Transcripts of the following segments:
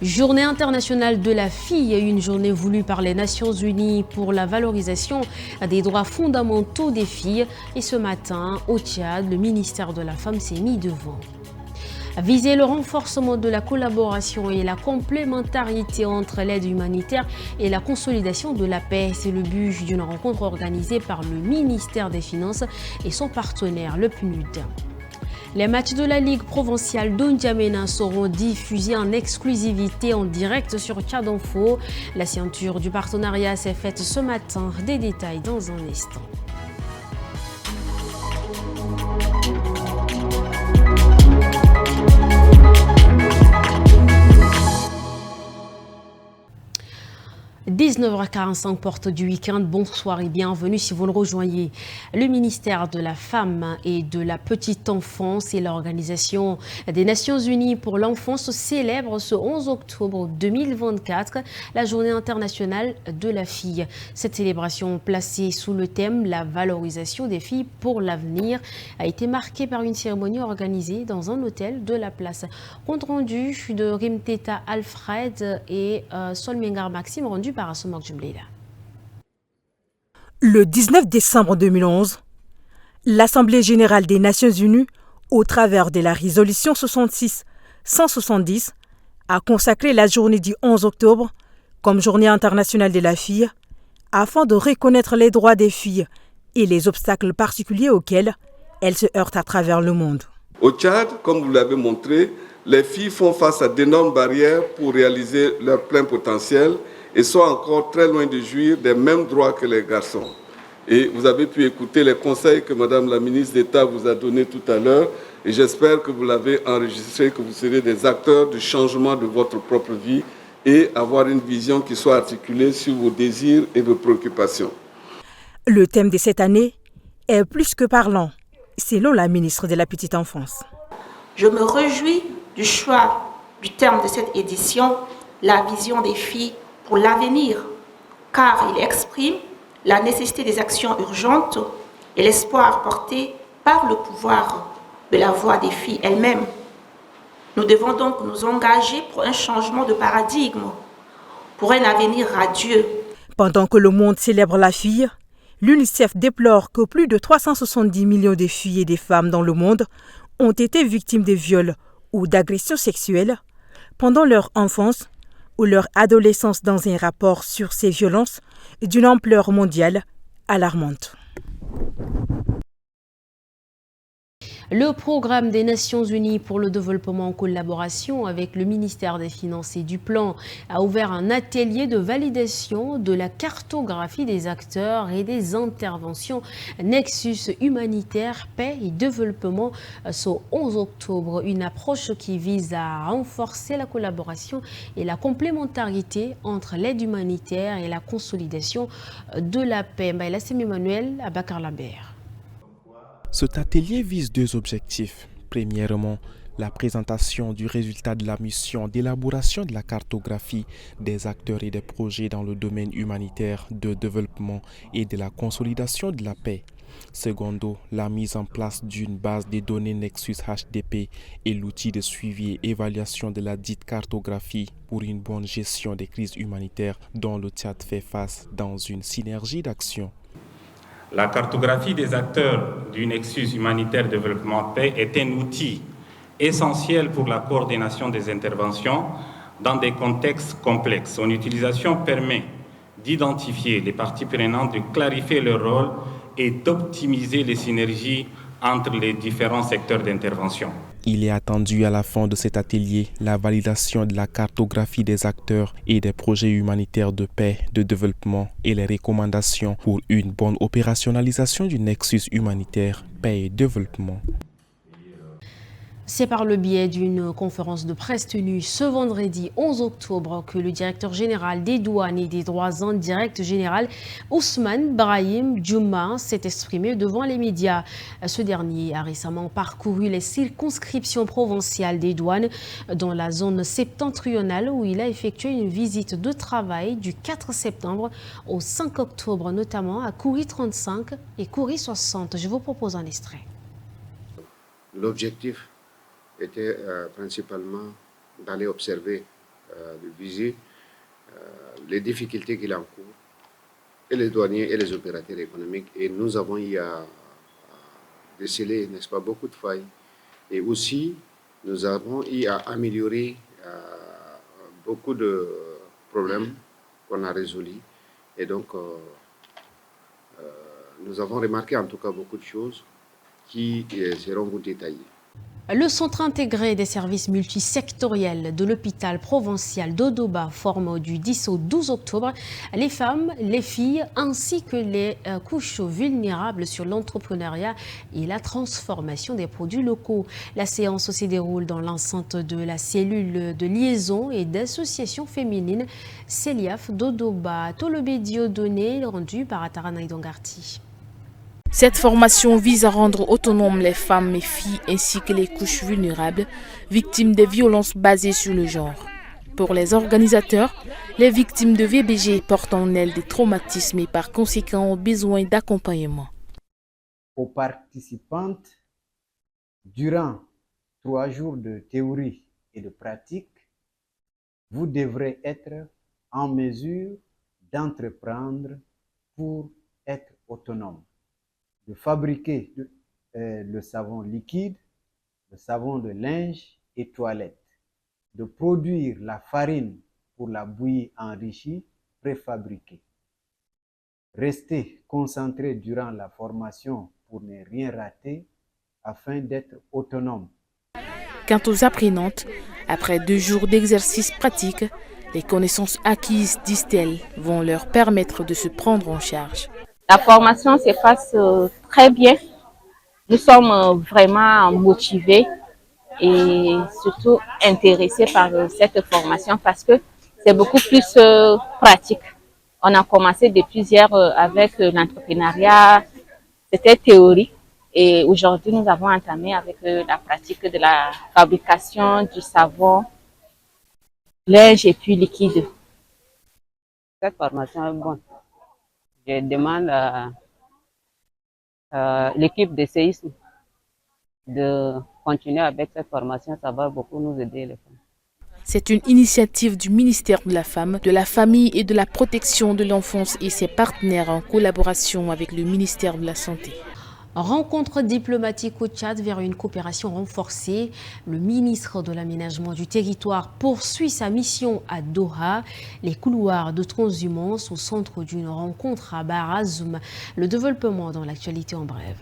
Journée internationale de la fille, une journée voulue par les Nations Unies pour la valorisation des droits fondamentaux des filles. Et ce matin, au Tchad, le ministère de la Femme s'est mis devant. Viser le renforcement de la collaboration et la complémentarité entre l'aide humanitaire et la consolidation de la paix, c'est le but d'une rencontre organisée par le ministère des Finances et son partenaire, le PNUD. Les matchs de la Ligue provinciale d'Ondiamena seront diffusés en exclusivité en direct sur Tchad Info. La ceinture du partenariat s'est faite ce matin. Des détails dans un instant. « 19h45, porte du week-end. Bonsoir et bienvenue si vous le rejoignez. Le ministère de la Femme et de la Petite Enfance et l'Organisation des Nations Unies pour l'Enfance célèbrent ce 11 octobre 2024 la Journée internationale de la fille. Cette célébration placée sous le thème « La valorisation des filles pour l'avenir » a été marquée par une cérémonie organisée dans un hôtel de la place. Compte rendu de Rimteta Alfred et Solmengar Maxime rendu par Asomok Jumleila. Le 19 décembre 2011, l'Assemblée générale des Nations Unies, au travers de la résolution 66-170, a consacré la journée du 11 octobre comme journée internationale de la fille, afin de reconnaître les droits des filles et les obstacles particuliers auxquels elles se heurtent à travers le monde. Au Tchad, comme vous l'avez montré, les filles font face à d'énormes barrières pour réaliser leur plein potentiel et sont encore très loin de jouir des mêmes droits que les garçons. Et vous avez pu écouter les conseils que Madame la ministre d'État vous a donnés tout à l'heure et j'espère que vous l'avez enregistré, que vous serez des acteurs du changement de votre propre vie et avoir une vision qui soit articulée sur vos désirs et vos préoccupations. Le thème de cette année est plus que parlant, selon la ministre de la Petite Enfance. Je me réjouis du choix du terme de cette édition, la vision des filles pour l'avenir, car il exprime la nécessité des actions urgentes et l'espoir porté par le pouvoir de la voix des filles elles-mêmes. Nous devons donc nous engager pour un changement de paradigme, pour un avenir radieux. Pendant que le monde célèbre la fille, l'UNICEF déplore que plus de 370 millions de filles et de femmes dans le monde ont été victimes de viols ou d'agressions sexuelles pendant leur enfance ou leur adolescence dans un rapport sur ces violences d'une ampleur mondiale alarmante. Le programme des Nations Unies pour le développement en collaboration avec le ministère des Finances et du Plan a ouvert un atelier de validation de la cartographie des acteurs et des interventions Nexus humanitaire, paix et développement ce 11 octobre. Une approche qui vise à renforcer la collaboration et la complémentarité entre l'aide humanitaire et la consolidation de la paix. Baïlassem Emmanuel à Bakar Lambert. Cet atelier vise deux objectifs. Premièrement, la présentation du résultat de la mission d'élaboration de la cartographie des acteurs et des projets dans le domaine humanitaire, de développement et de la consolidation de la paix. Secondo, la mise en place d'une base de données Nexus HDP et l'outil de suivi et évaluation de la dite cartographie pour une bonne gestion des crises humanitaires dont le Tchad fait face dans une synergie d'action. La cartographie des acteurs du Nexus humanitaire développement paix est un outil essentiel pour la coordination des interventions dans des contextes complexes. Son utilisation permet d'identifier les parties prenantes, de clarifier leur rôle et d'optimiser les synergies entre les différents secteurs d'intervention. Il est attendu à la fin de cet atelier la validation de la cartographie des acteurs et des projets humanitaires de paix, de développement et les recommandations pour une bonne opérationnalisation du Nexus humanitaire, paix et développement. C'est par le biais d'une conférence de presse tenue ce vendredi 11 octobre que le directeur général des douanes et des droits indirects général Ousmane Brahim Djouma s'est exprimé devant les médias. Ce dernier a récemment parcouru les circonscriptions provinciales des douanes dans la zone septentrionale où il a effectué une visite de travail du 4 septembre au 5 octobre, notamment à Kouri 35 et Kouri 60. Je vous propose un extrait. L'objectif était principalement d'aller observer de viser les difficultés qu'il encourt, et les douaniers et les opérateurs économiques. Et nous avons eu à déceler, n'est-ce pas, beaucoup de failles. Et aussi, nous avons eu à améliorer beaucoup de problèmes qu'on a résolus. Et donc, nous avons remarqué en tout cas beaucoup de choses qui seront vous détaillées. Le centre intégré des services multisectoriels de l'hôpital provincial d'Odoba forme du 10 au 12 octobre les femmes, les filles ainsi que les couches vulnérables sur l'entrepreneuriat et la transformation des produits locaux. La séance se déroule dans l'enceinte de la cellule de liaison et d'association féminine CELIAF d'Odoba. Tolobé Dieudonné, rendu par Atarana Idongarti. Cette formation vise à rendre autonomes les femmes et filles ainsi que les couches vulnérables victimes des violences basées sur le genre. Pour les organisateurs, les victimes de VBG portent en elles des traumatismes et par conséquent ont besoin d'accompagnement. Aux participantes, durant 3 jours de théorie et de pratique, vous devrez être en mesure d'entreprendre pour être autonome, de fabriquer le savon liquide, le savon de linge et toilette, de produire la farine pour la bouillie enrichie préfabriquée. Restez concentrés durant la formation pour ne rien rater afin d'être autonome. Quant aux apprenantes, après 2 jours d'exercice pratique, les connaissances acquises, disent-elles, vont leur permettre de se prendre en charge. La formation se passe très bien. Nous sommes vraiment motivés et surtout intéressés par cette formation parce que c'est beaucoup plus pratique. On a commencé depuis hier avec l'entrepreneuriat, c'était théorique et aujourd'hui nous avons entamé avec la pratique de la fabrication du savon, linge et puis liquide. Cette formation est bonne. Je demande à l'équipe de séisme de continuer avec cette formation, ça va beaucoup nous aider les femmes. C'est une initiative du ministère de la Femme, de la Famille et de la Protection de l'Enfance et ses partenaires en collaboration avec le ministère de la Santé. Rencontre diplomatique au Tchad vers une coopération renforcée. Le ministre de l'Aménagement du Territoire poursuit sa mission à Doha. Les couloirs de transhumance au centre d'une rencontre à Barazoum. Le développement dans l'actualité en bref.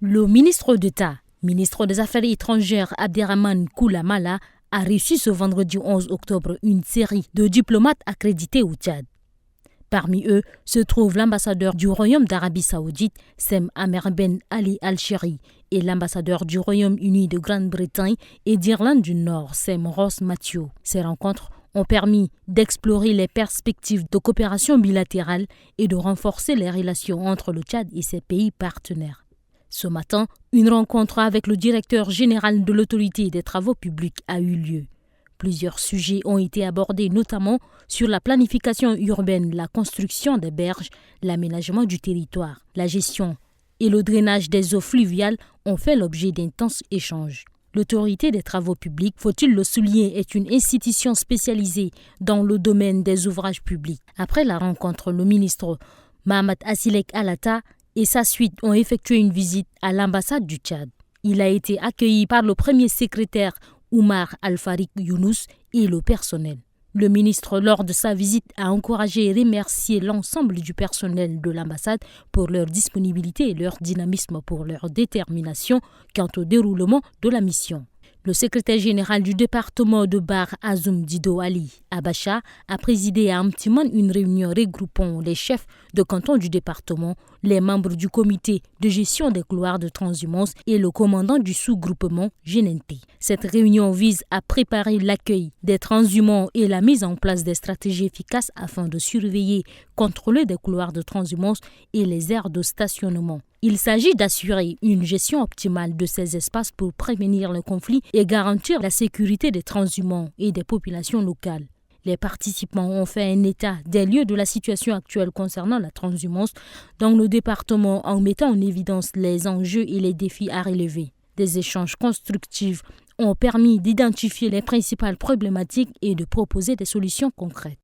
Le ministre d'État, ministre des Affaires étrangères Abderrahmane Koulamala, a reçu ce vendredi 11 octobre une série de diplomates accrédités au Tchad. Parmi eux se trouve l'ambassadeur du Royaume d'Arabie Saoudite, Sem Amer Ben Ali Al-Sheri, et l'ambassadeur du Royaume-Uni de Grande-Bretagne et d'Irlande du Nord, Sem Ross Matthew. Ces rencontres ont permis d'explorer les perspectives de coopération bilatérale et de renforcer les relations entre le Tchad et ses pays partenaires. Ce matin, une rencontre avec le directeur général de l'autorité des travaux publics a eu lieu. Plusieurs sujets ont été abordés, notamment sur la planification urbaine, la construction des berges, l'aménagement du territoire, la gestion et le drainage des eaux fluviales ont fait l'objet d'intenses échanges. L'autorité des travaux publics, faut-il le souligner, est une institution spécialisée dans le domaine des ouvrages publics. Après la rencontre, le ministre Mahamat Assilek Alata et sa suite ont effectué une visite à l'ambassade du Tchad. Il a été accueilli par le premier secrétaire Oumar Al-Farik Younous et le personnel. Le ministre, lors de sa visite, a encouragé et remercié l'ensemble du personnel de l'ambassade pour leur disponibilité et leur dynamisme, pour leur détermination quant au déroulement de la mission. Le secrétaire général du département de Bar Azoum Dido Ali Abacha a présidé à Amtiman une réunion regroupant les chefs de canton du département, les membres du comité de gestion des couloirs de transhumance et le commandant du sous-groupement Genente. Cette réunion vise à préparer l'accueil des transhumants et la mise en place des stratégies efficaces afin de surveiller, contrôler des couloirs de transhumance et les aires de stationnement. Il s'agit d'assurer une gestion optimale de ces espaces pour prévenir le conflit et garantir la sécurité des transhumants et des populations locales. Les participants ont fait un état des lieux de la situation actuelle concernant la transhumance dans le département en mettant en évidence les enjeux et les défis à relever. Des échanges constructifs ont permis d'identifier les principales problématiques et de proposer des solutions concrètes.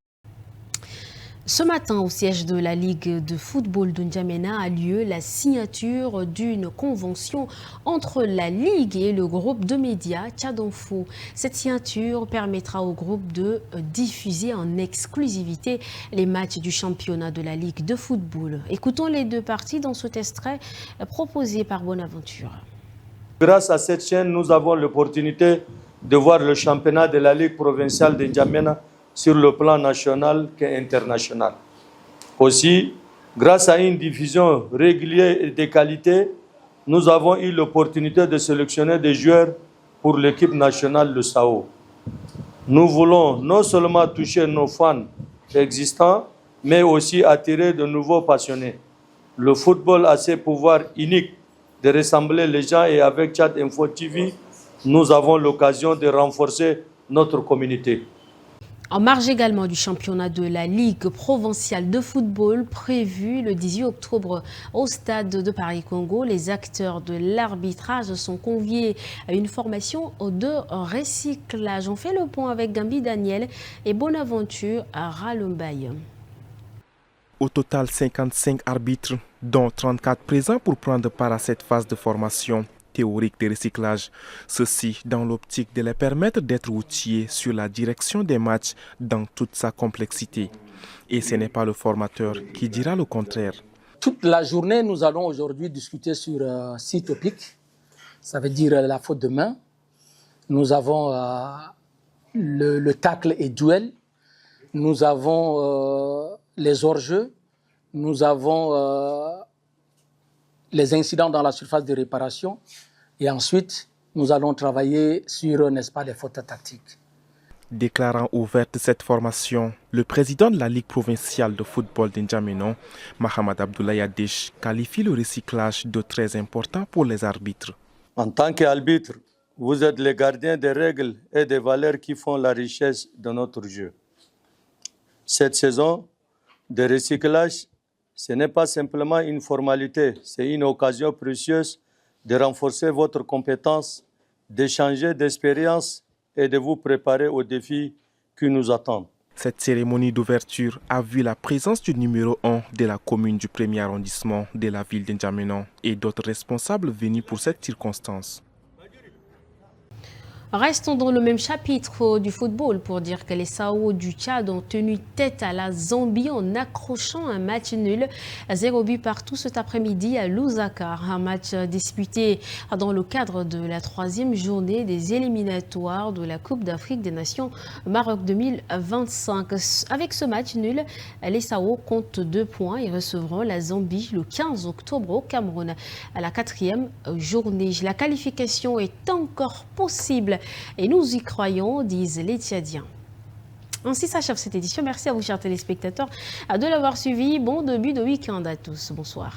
Ce matin, au siège de la Ligue de football de N'Djamena a lieu la signature d'une convention entre la Ligue et le groupe de médias Tchad Info. Cette signature permettra au groupe de diffuser en exclusivité les matchs du championnat de la Ligue de football. Écoutons les deux parties dans cet extrait proposé par Bonaventure. Grâce à cette chaîne, nous avons l'opportunité de voir le championnat de la Ligue provinciale de N'Djamena sur le plan national qu'international. Aussi, grâce à une diffusion régulière et de qualité, nous avons eu l'opportunité de sélectionner des joueurs pour l'équipe nationale de Sao. Nous voulons non seulement toucher nos fans existants, mais aussi attirer de nouveaux passionnés. Le football a ses pouvoirs uniques de rassembler les gens et avec Tchad Info TV, nous avons l'occasion de renforcer notre communauté. En marge également du championnat de la Ligue provinciale de football prévu le 18 octobre au stade de Paris-Congo, les acteurs de l'arbitrage sont conviés à une formation de recyclage. On fait le point avec Gambi Daniel et Bonaventure à Ralumbaye. Au total, 55 arbitres, dont 34 présents pour prendre part à cette phase de formation théorique de recyclage. Ceci dans l'optique de les permettre d'être outillés sur la direction des matchs dans toute sa complexité. Et ce n'est pas le formateur qui dira le contraire. Toute la journée, nous allons aujourd'hui discuter sur 6 topics. Ça veut dire la faute de main. Nous avons le tacle et duel. Nous avons les hors-jeux. Nous avons les incidents dans la surface de réparation. Et ensuite, nous allons travailler sur, n'est-ce pas, les fautes tactiques. Déclarant ouverte cette formation, le président de la Ligue provinciale de football d'N'Djamena, Mahamad Abdoulaye Adesh, qualifie le recyclage de très important pour les arbitres. En tant qu'arbitre, vous êtes les gardiens des règles et des valeurs qui font la richesse de notre jeu. Cette saison de recyclage, ce n'est pas simplement une formalité, c'est une occasion précieuse de renforcer votre compétence, d'échanger d'expériences et de vous préparer aux défis qui nous attendent. Cette cérémonie d'ouverture a vu la présence du numéro 1 de la commune du 1er arrondissement de la ville d'N'Djamena et d'autres responsables venus pour cette circonstance. Restons dans le même chapitre du football pour dire que les Sao du Tchad ont tenu tête à la Zambie en accrochant un match nul à 0 but partout cet après-midi à Lusaka. Un match disputé dans le cadre de la 3e journée des éliminatoires de la Coupe d'Afrique des Nations Maroc 2025. Avec ce match nul, les Sao comptent 2 points et recevront la Zambie le 15 octobre au Cameroun à la 4e journée. La qualification est encore possible. Et nous y croyons, disent les Tchadiens. Ainsi s'achève cette édition. Merci à vous, chers téléspectateurs, de l'avoir suivi. Bon début de week-end à tous. Bonsoir.